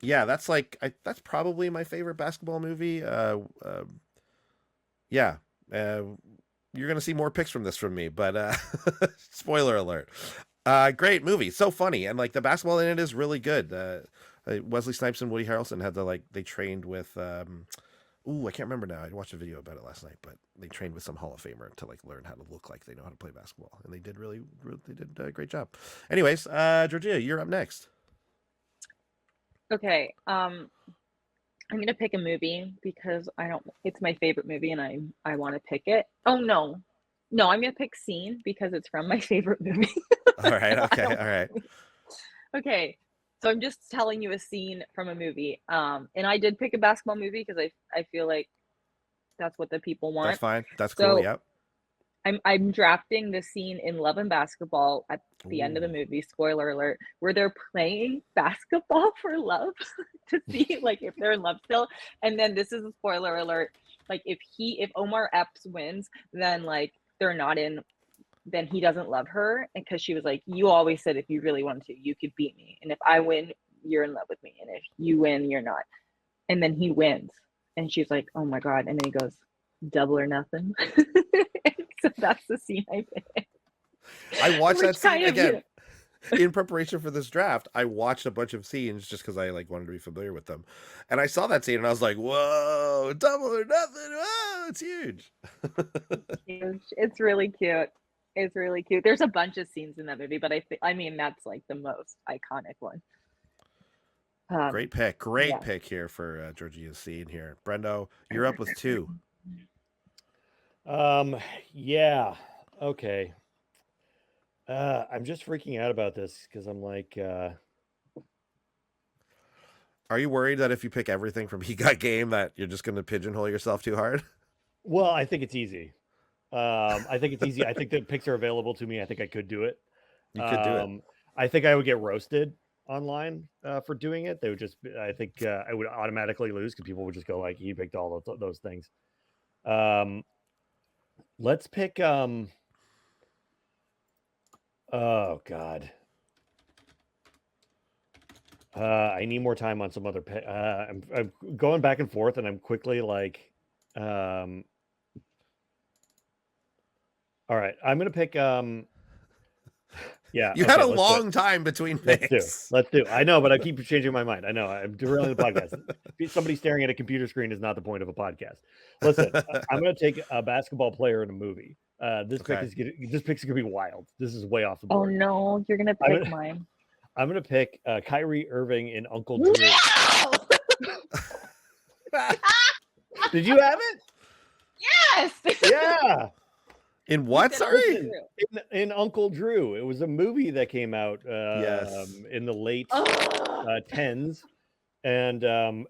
Yeah, that's that's probably my favorite basketball movie. Yeah, you're gonna see more picks from this from me, but spoiler alert. Great movie, so funny, and like the basketball in it is really good. Wesley Snipes and Woody Harrelson had they trained with. I can't remember now. I watched a video about it last night, but they trained with some Hall of Famer to like learn how to look like they know how to play basketball, and they did a great job. Anyways, Georgea, you're up next. Okay. I'm gonna pick a movie because it's my favorite movie and I want to pick it. Oh no, I'm gonna pick Scene because it's from my favorite movie. All right. Okay. All right. Okay. So I'm just telling you a scene from a movie. And I did pick a basketball movie because I feel like that's what the people want. That's fine. That's cool. Yep. I'm drafting the scene in Love and Basketball at the end of the movie, spoiler alert, where they're playing basketball for love to see like if they're in love still. And then this is a spoiler alert. Like if Omar Epps wins, then like they're not in, then he doesn't love her. And because she was like, you always said if you really wanted to, you could beat me. And if I win, you're in love with me. And if you win, you're not. And then he wins. And she's like, oh my God. And then he goes, double or nothing. So that's the scene I picked. I watched that scene again in preparation for this draft. I watched a bunch of scenes just because I like wanted to be familiar with them, and I saw that scene and I was like, "Whoa, double or nothing! Whoa, it's huge!" Huge. It's really cute. It's really cute. There's a bunch of scenes in that movie, but I mean that's like the most iconic one. Great pick. Great pick here for Georgia's scene here. Brendo, you're up with 2. Yeah. Okay. I'm just freaking out about this because I'm like, are you worried that if you pick everything from He Got Game that you're just going to pigeonhole yourself too hard? Well, I think it's easy. I think the picks are available to me. I think I could do it. You could do it. I think I would get roasted online for doing it. They would just, I think, I would automatically lose because people would just go like, he picked all of those things. Let's pick. Oh God. I need more time on some other. I'm going back and forth, and I'm quickly like. All right, I'm gonna pick. Yeah, You had a long time between picks. Let's do. I know, but I keep changing my mind. I know. I'm derailing the podcast. Somebody staring at a computer screen is not the point of a podcast. Listen, I'm going to take a basketball player in a movie. This pick's gonna be wild. This is way off the board. Oh no, you're gonna pick mine. I'm gonna pick Kyrie Irving in Uncle Drew. No! Did you have it? Yes. Yeah. In what? Sorry. In Uncle Drew. It was a movie that came out yes. in the late tens, and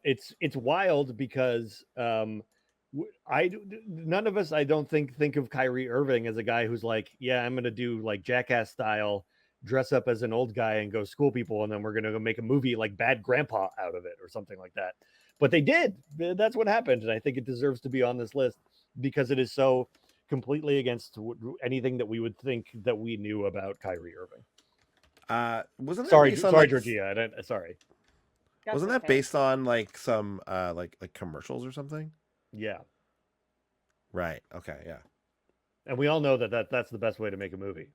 it's wild because none of us, I don't think of Kyrie Irving as a guy who's like, yeah, I'm gonna do like Jackass style, dress up as an old guy and go school people, and then we're gonna go make a movie like Bad Grandpa out of it or something like that. But they did. That's what happened, and I think it deserves to be on this list because it is so completely against anything that we would think that we knew about Kyrie Irving. Wasn't sorry, Georgea. Sorry. Wasn't that based on like some like commercials or something? Yeah. Right. Okay. Yeah. And we all know that's the best way to make a movie.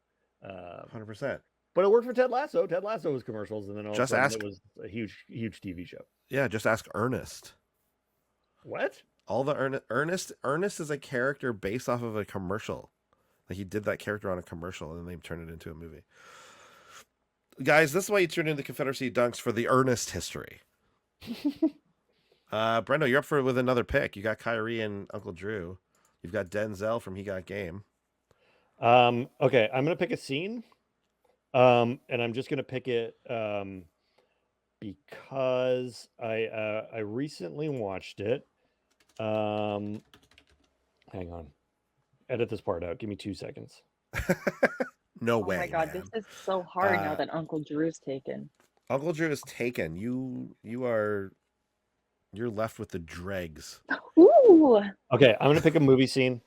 100%. But it worked for Ted Lasso. Ted Lasso was commercials, and then all just of a sudden it was a huge TV show. Yeah. Just ask Ernest. What? All the Ernest is a character based off of a commercial. Like he did that character on a commercial and then they turned it into a movie. Guys, this is why you tune into Confederacy Dunks for the Ernest history. Brendo, you're up with another pick. You got Kyrie and Uncle Drew. You've got Denzel from He Got Game. Okay, I'm gonna pick a scene. And I'm just gonna pick it because I recently watched it. Hang on. Edit this part out. Give me 2 seconds. No way. Oh my God, man. This is so hard now that Uncle Drew's taken. Uncle Drew is taken. You're left with the dregs. Ooh. Okay, I'm gonna pick a movie scene.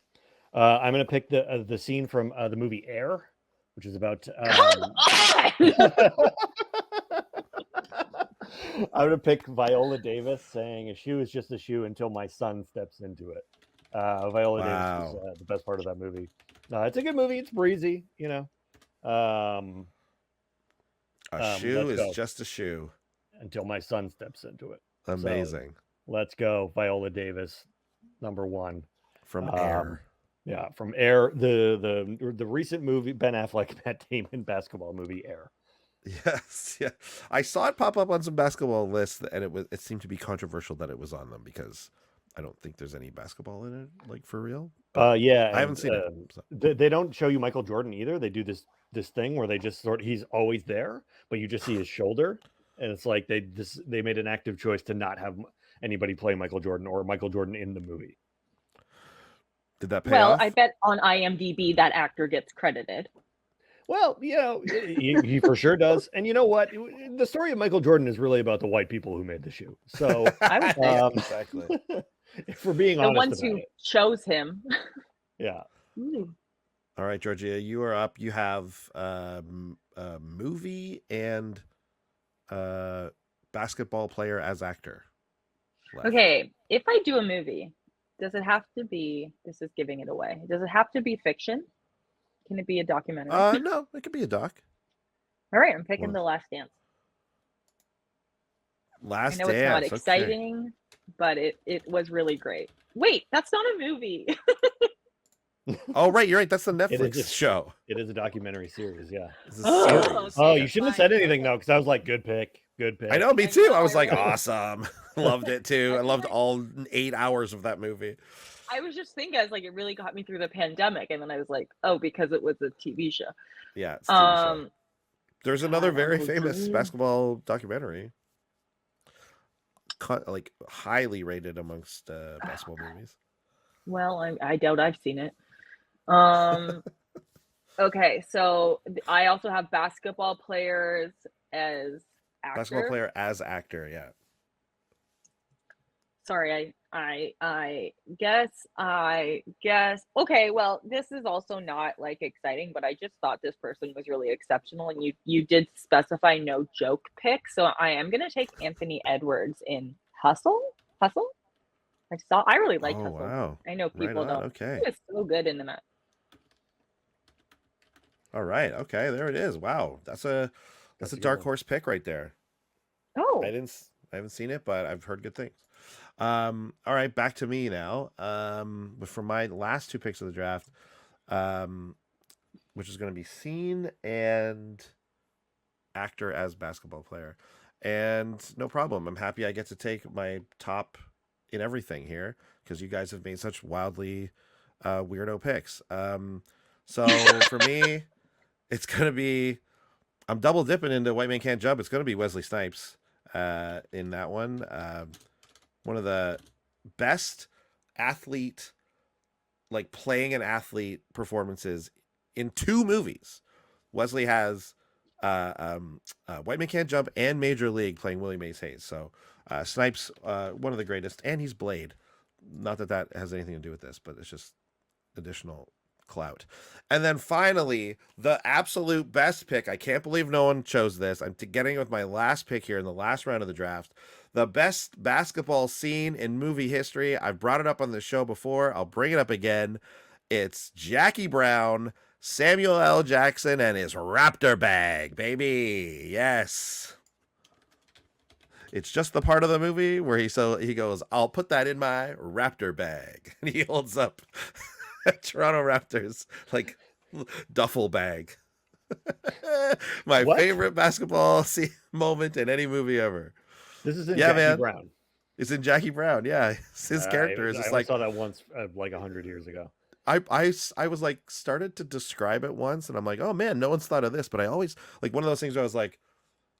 I'm gonna pick the scene from the movie Air, which is about. I'm gonna pick Viola Davis saying a shoe is just a shoe until my son steps into it. Viola Davis is the best part of that movie. It's a good movie. It's breezy, you know. A shoe is just a shoe until my son steps into it. Amazing. So, let's go, Viola Davis, number one from Air. Yeah, from Air, the recent movie, Ben Affleck, Matt Damon basketball movie Air. Yes, yeah. I saw it pop up on some basketball lists, and it seemed to be controversial that it was on them because I don't think there's any basketball in it, like for real. Yeah, I haven't seen it. So. They don't show you Michael Jordan either. They do this thing where they just he's always there, but you just see his shoulder, and it's like they made an active choice to not have anybody play Michael Jordan or Michael Jordan in the movie. Did that pay off? I bet on IMDb that actor gets credited. Well, you know, he for sure does. And you know what? The story of Michael Jordan is really about the white people who made the shoe. So exactly. If we're being honest, the ones who chose him. Yeah. Ooh. All right, Georgea, you are up. You have a movie and basketball player as actor left. Okay, if I do a movie, does it have to be? This is giving it away. Does it have to be fiction? Can it be a documentary? No, it could be a doc. All right, I'm picking The Last Dance. Last Dance. I know it's not exciting, but it was really great. Wait, that's not a movie. Oh, right, you're right. That's the Netflix show. It is a documentary series, yeah. Oh, you shouldn't have said anything though, because I was like, good pick. I know, me too. I was like, awesome. Loved it too. I loved all 8 hours of that movie. I was just thinking, I was like, it really got me through the pandemic, and then I was like, oh, because it was a TV show. Yeah, it's a TV show. There's another very famous basketball documentary, like highly rated amongst basketball movies. Well, I doubt I've seen it. Okay, so I also have basketball players as actor. Basketball player as actor, yeah. Sorry, I guess. Okay, well, this is also not like exciting, but I just thought this person was really exceptional, and you did specify no joke pick, so I am gonna take Anthony Edwards in Hustle. Hustle. I really liked Oh, Hustle. wow. I know Right people on, don't. okay. He was so good in the match. All right, okay, there it is. Wow, that's a That's a good dark one. horse pick right there. Oh, I haven't seen it, but I've heard good things. All right, back to me now. But for my last two picks of the draft, which is going to be scene and actor as basketball player. And no problem. I'm happy I get to take my top in everything here because you guys have made such wildly weirdo picks. So for me, it's going to be, I'm double dipping into White Man Can't Jump. It's going to be Wesley Snipes in that one. One of the best athlete, like playing an athlete performances in two movies. Wesley has White Man Can't Jump and Major League playing Willie Mays Hayes. So Snipes, one of the greatest, and he's Blade. Not that that has anything to do with this, but it's just additional clout. And then finally, the absolute best pick. I can't believe no one chose this. I'm getting with my last pick here in the last round of the draft. The best basketball scene in movie history. I've brought it up on the show before. I'll bring it up again. It's Jackie Brown, Samuel L. Jackson, and his Raptor bag, baby. Yes. It's just the part of the movie where he goes, I'll put that in my Raptor bag. And he holds up Toronto Raptors like duffel bag. My favorite basketball moment in any movie ever. This is in Jackie Brown. It's in Jackie Brown. Yeah, his character is just I saw that once, like 100 years ago. I was like started to describe it once, and I'm like, oh man, no one's thought of this. But I always like one of those things where I was like,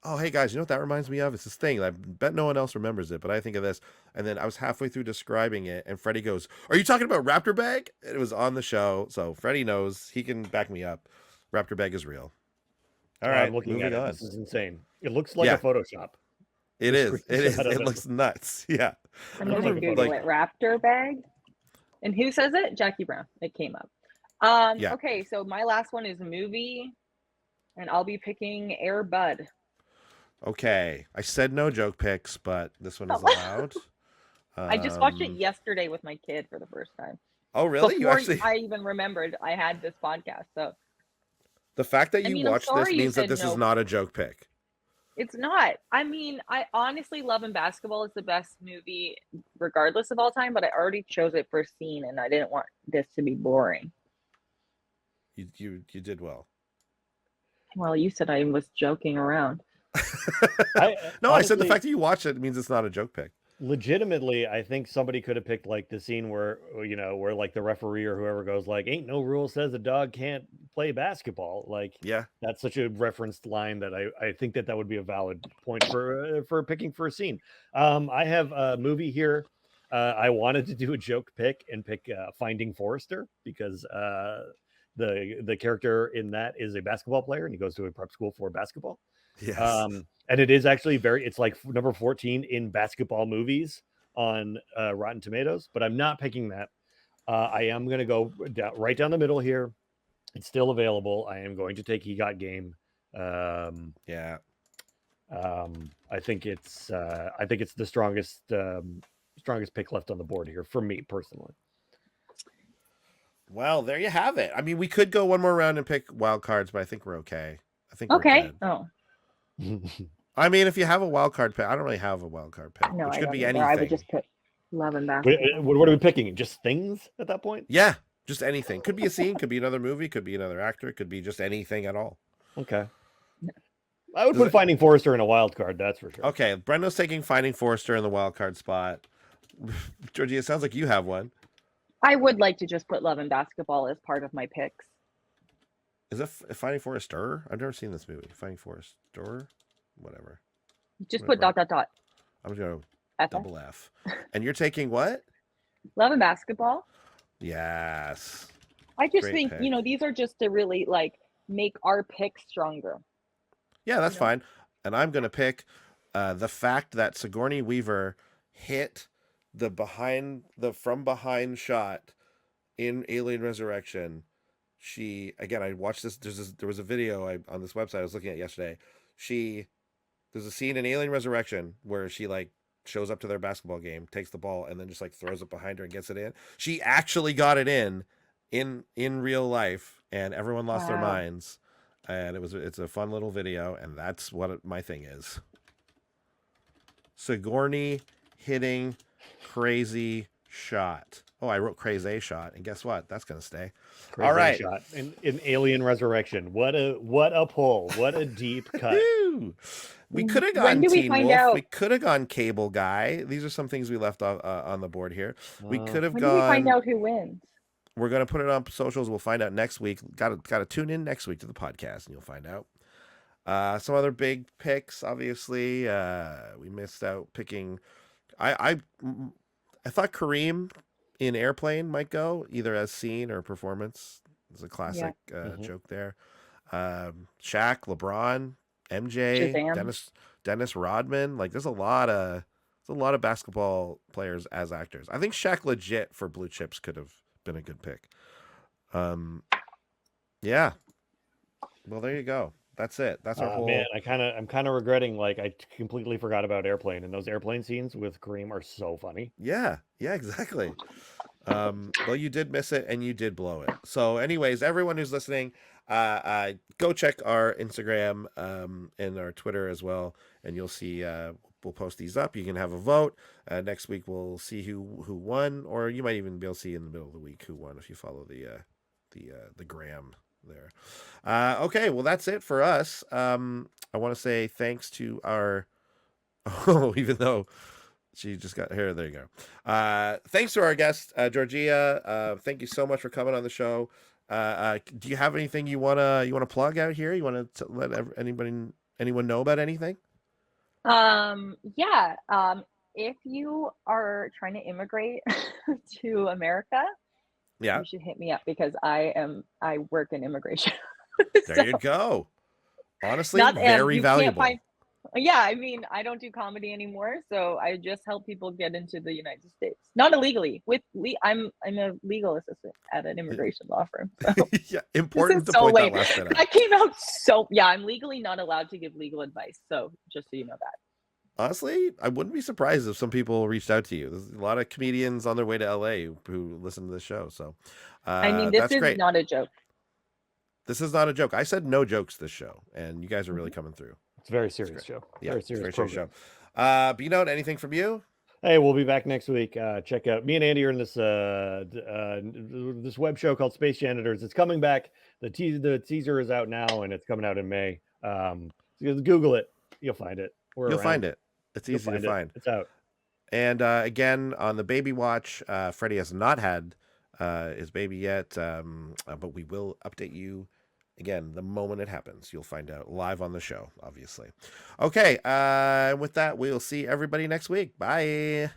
oh hey guys, you know what that reminds me of? It's this thing. I bet no one else remembers it, but I think of this. And then I was halfway through describing it, and Freddie goes, "Are you talking about Raptor bag?" It was on the show, so Freddie knows. He can back me up. Raptor bag is real. All right, I'm looking at it. on. This is insane. It looks like a Photoshop. It is. It looks nuts. Yeah. I'm gonna Google it. Raptor bag. And who says it? Jackie Brown. It came up. Yeah. Okay, so my last one is movie, and I'll be picking Air Bud. Okay, I said no joke picks, but this one is allowed. I just watched it yesterday with my kid for the first time. Oh, really? Before I even remembered I had this podcast. So the fact that you watched this means that this is not a joke pick. It's not. I mean, I honestly Love and Basketball is the best movie, regardless of all time. But I already chose it for scene, and I didn't want this to be boring. You did well. Well, you said I was joking around. No, honestly, I said the fact that you watched it means it's not a joke pick. Legitimately, I think somebody could have picked like the scene where like the referee or whoever goes like, "Ain't no rule says a dog can't play basketball." Like, yeah, that's such a referenced line that I think that would be a valid point for picking for a scene. I have a movie here. I wanted to do a joke pick and pick Finding Forrester because the character in that is a basketball player and he goes to a prep school for basketball. Yes. And it is actually it's like number 14 in basketball movies on Rotten Tomatoes, but I'm not picking that. I am going to go right down the middle here. It's still available. I am going to take He Got Game. Yeah. I think it's the strongest pick left on the board here for me personally. Well, there you have it. I mean, we could go one more round and pick wild cards, but I think we're okay. Okay. Oh. I mean, if you have a wild card pick, I don't really have a wild card pick. No, which I could be anything. anything. I would just put Love and Basketball. What are we picking? Just things at that point? Yeah, just anything. Could be a scene, could be another movie, could be another actor, could be just anything at all. Okay. I would put Finding Forrester in a wild card, that's for sure. Okay, Brendo's taking Finding Forrester in the wild card spot. Georgea, it sounds like you have one. I would like to just put Love and Basketball as part of my picks. Is it Finding Forrester? I've never seen this movie. Finding Forrester? Whatever. Just put ... I'm just going to double F. And you're taking what? Love and Basketball. Yes. I just think, these are just to really like make our picks stronger. Yeah, that's fine. and I'm going to pick the fact that Sigourney Weaver hit the from behind shot in Alien Resurrection. She, again, I watched this. There was a video on this website I was looking at yesterday. There's a scene in Alien Resurrection where she like shows up to their basketball game, takes the ball, and then just like throws it behind her and gets it in. She actually got it in real life, and everyone lost their minds. And it's a fun little video, and that's what my thing is. Sigourney hitting crazy shot. Oh, I wrote crazy shot, and guess what? That's gonna stay. Crazy all right. Shot in Alien Resurrection. What a pull! What a deep cut. We could have gone Teen Wolf. We could have gone Cable Guy. These are some things we left on the board here. We could have gone. When do we find out who wins? We're gonna put it on socials. We'll find out next week. Got to tune in next week to the podcast, and you'll find out. Some other big picks. Obviously, we missed out picking. I thought Kareem in Airplane might go either as scene or performance. There's a classic joke there. Shaq, LeBron, MJ, Shazam. Dennis Rodman. Like there's a lot of basketball players as actors. I think Shaq legit for Blue Chips could have been a good pick. Yeah. Well, there you go. That's it. That's our whole. Man, I'm kind of regretting like I completely forgot about Airplane, and those airplane scenes with Kareem are so funny. Yeah, exactly. Well, you did miss it and you did blow it. So, anyways, everyone who's listening, go check our Instagram and our Twitter as well, and you'll see. We'll post these up. You can have a vote. Next week we'll see who won, or you might even be able to see in the middle of the week who won if you follow the gram there. Okay, well that's it for us. I want to say thanks to our even though she just got here, there you go. Thanks to our guest Georgea. Thank you so much for coming on the show. Do you have anything you wanna plug out here? You want to let anyone know about anything? Yeah. If you are trying to immigrate to America, you should hit me up because I work in immigration. There you go. Honestly, very valuable. Yeah, I mean, I don't do comedy anymore, so I just help people get into the United States, not illegally. I'm a legal assistant at an immigration law firm. So. Yeah, important to point that last bit out. That came out I'm legally not allowed to give legal advice, so just so you know that. Honestly, I wouldn't be surprised if some people reached out to you. There's a lot of comedians on their way to LA who listen to the show. So, I mean, this is great. not a joke. This is not a joke. I said no jokes this show, and you guys are really coming through. It's a very serious show. Yeah, very serious show. Beano, anything from you? Hey, we'll be back next week. Check out me and Andy are in this this web show called Space Janitors. It's coming back. The teaser is out now, and it's coming out in May. Google it. You'll find it. You'll find it. It's easy to find. It's out. And again, on the baby watch, Freddie has not had his baby yet, but we will update you again the moment it happens. You'll find out live on the show, obviously. Okay, with that, we'll see everybody next week. Bye.